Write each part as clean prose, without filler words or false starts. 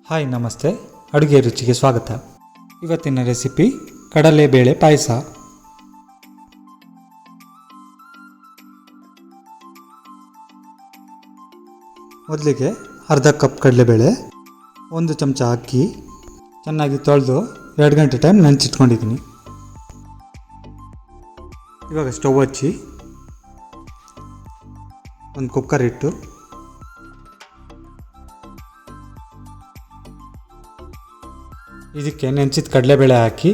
Hi ನಮಸ್ತೆ, ಅಡುಗೆ ರುಚಿಗೆ ಸ್ವಾಗತ. ಇವತ್ತಿನ ರೆಸಿಪಿ ಕಡಲೆಬೇಳೆ ಪಾಯಸ. ಮೊದಲಿಗೆ ಅರ್ಧ ಕಪ್ ಕಡಲೆಬೇಳೆ, 1 ಚಮಚ ಅಕ್ಕಿ ಚೆನ್ನಾಗಿ ತೊಳೆದು 2 ಗಂಟೆ ಟೈಮ್ ನೆನೆಸಿಟ್ಕೊಂಡಿದ್ದೀನಿ. ಇವಾಗ ಸ್ಟವ್ ಹಚ್ಚಿ ಒಂದು ಕುಕ್ಕರ್ ಇಟ್ಟು ಇದಕ್ಕೆ ನೆನೆಸಿದ ಕಡಲೆಬೇಳೆ ಹಾಕಿ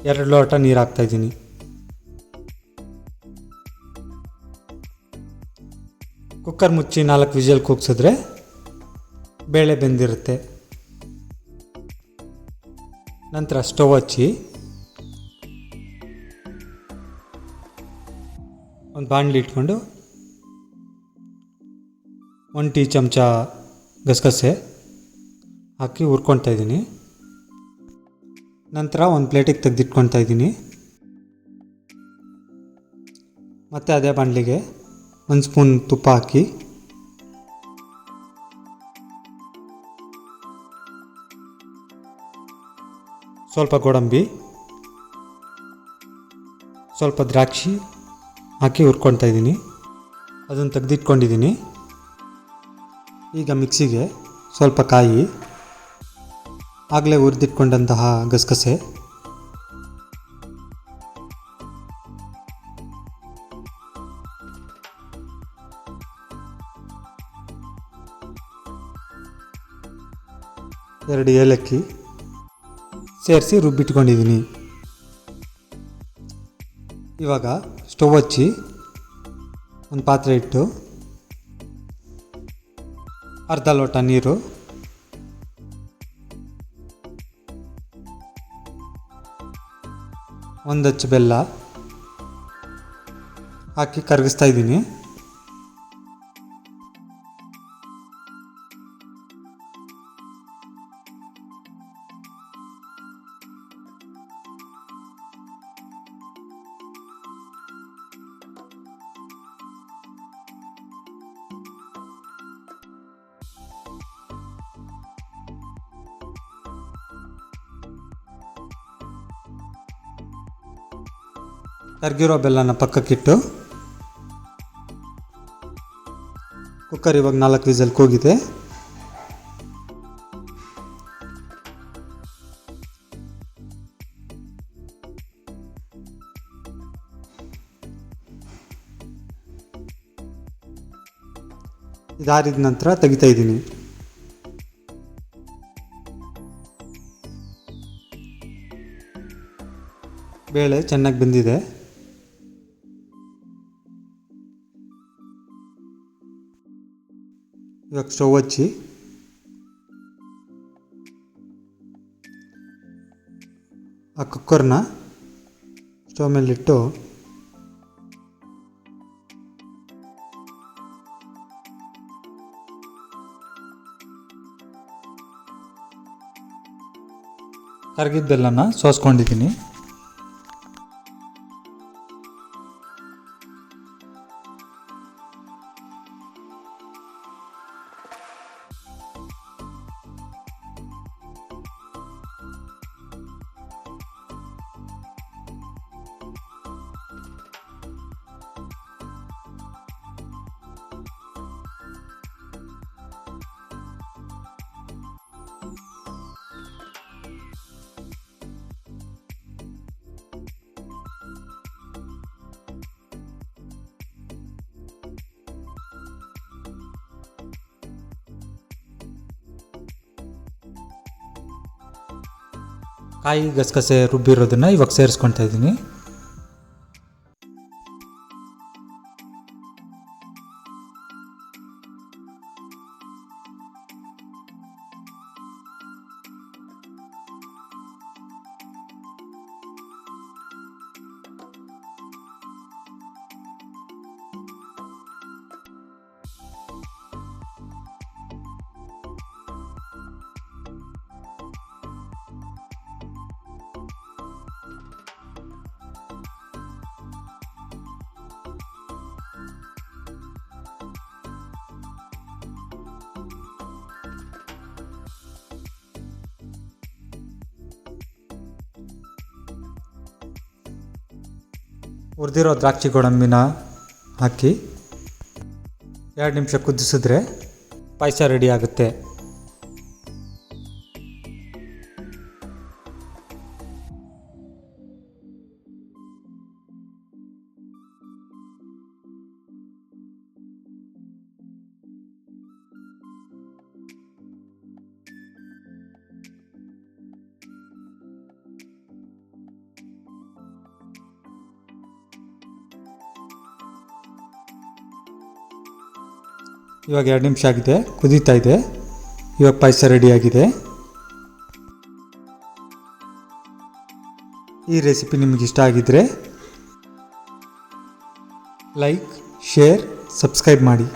2 ಲೋಟ ನೀರು ಹಾಕ್ತಾಯಿದ್ದೀನಿ. ಕುಕ್ಕರ್ ಮುಚ್ಚಿ 4 ವಿಷಲ್ ಕೂಗಿಸಿದ್ರೆ ಬೇಳೆ ಬೆಂದಿರುತ್ತೆ. ನಂತರ ಸ್ಟವ್ ಹಚ್ಚಿ ಒಂದು ಬಾಣಲಿ ಇಟ್ಕೊಂಡು 1 ಟೀ ಚಮಚ ಗಸಗಸೆ ಹಾಕಿ ಹುರ್ಕೊಳ್ತಾ ಇದ್ದೀನಿ. ನಂತರ ಒಂದು ಪ್ಲೇಟಿಗೆ ತೆಗೆದಿಟ್ಕೊಳ್ತಾ ಇದ್ದೀನಿ. ಮತ್ತು ಅದೇ ಬಾಣಲಿಗೆ 1 ಸ್ಪೂನ್ ತುಪ್ಪ ಹಾಕಿ ಸ್ವಲ್ಪ ಗೋಡಂಬಿ, ಸ್ವಲ್ಪ ದ್ರಾಕ್ಷಿ ಹಾಕಿ ಹುರ್ಕೊಳ್ತಾ ಇದ್ದೀನಿ. ಅದನ್ನು ತೆಗೆದಿಟ್ಕೊಂಡಿದ್ದೀನಿ. ಈಗ ಮಿಕ್ಸಿಗೆ ಸ್ವಲ್ಪ ಕಾಯಿ, ಆಗಲೇ ಹುರಿದಿಟ್ಕೊಂಡಂತಹ ಗಸಗಸೆ, ಎರಡು ಏಲಕ್ಕಿ ಸೇರಿಸಿ ರುಬ್ಬಿಟ್ಕೊಂಡಿದ್ದೀನಿ. ಇವಾಗ ಸ್ಟವ್ ಹಚ್ಚಿ ಒಂದು ಪಾತ್ರೆ ಇಟ್ಟು ಅರ್ಧ ಲೋಟ ನೀರು, ಒಂದು ಅಚ್ಚು ಬೆಲ್ಲ ಹಾಕಿ ಕರಗಿಸ್ತಾ ಇದ್ದೀನಿ. ಕರಗಿರೋ ಬೆಲ್ಲನ ಪಕ್ಕಕ್ಕಿಟ್ಟು ಕುಕ್ಕರ್ ಇವಾಗ 4 ವಿಷಲ್ ಕೂಗಿದೆ. ಇದಾರಿದ ನಂತರ ತೆಗಿತಾ ಇದ್ದೀನಿ. ಬೇಳೆ ಚೆನ್ನಾಗಿ ಬೆಂದಿದೆ. ಇವಾಗ ಸ್ಟವ್ ಹಚ್ಚಿ ಆ ಕುಕ್ಕರ್ನ ಸ್ಟವ್ ಮೇಲಿಟ್ಟು ಕರಗಿದ ಬೆಲ್ಲನ ಸೋಸ್ಕೊಂಡಿದ್ದೀನಿ. ಕಾಯಿ ಗಸಗಸೆ ರುಬ್ಬಿರೋದನ್ನು ಇವಾಗ ಸೇರಿಸ್ಕೊಳ್ತಾ ಇದ್ದೀನಿ. ಹುರಿದಿರೋ ದ್ರಾಕ್ಷಿ ಗೋಡಂಬಿನ ಹಾಕಿ 2 ನಿಮಿಷ ಕುದಿಸಿದ್ರೆ ಪಾಯಸ ರೆಡಿ ಆಗುತ್ತೆ. ಇವಾಗ 2 ನಿಮಿಷ ಆಗಿದೆ, ಕುದೀತಾ ಇದೆ. ಇವಾಗ ಪಾಯಸ ರೆಡಿಯಾಗಿದೆ. ಈ ರೆಸಿಪಿ ನಿಮಗೆ ಇಷ್ಟ ಆಗಿದ್ದರೆ ಲೈಕ್, ಶೇರ್, ಸಬ್ಸ್ಕ್ರೈಬ್ ಮಾಡಿ.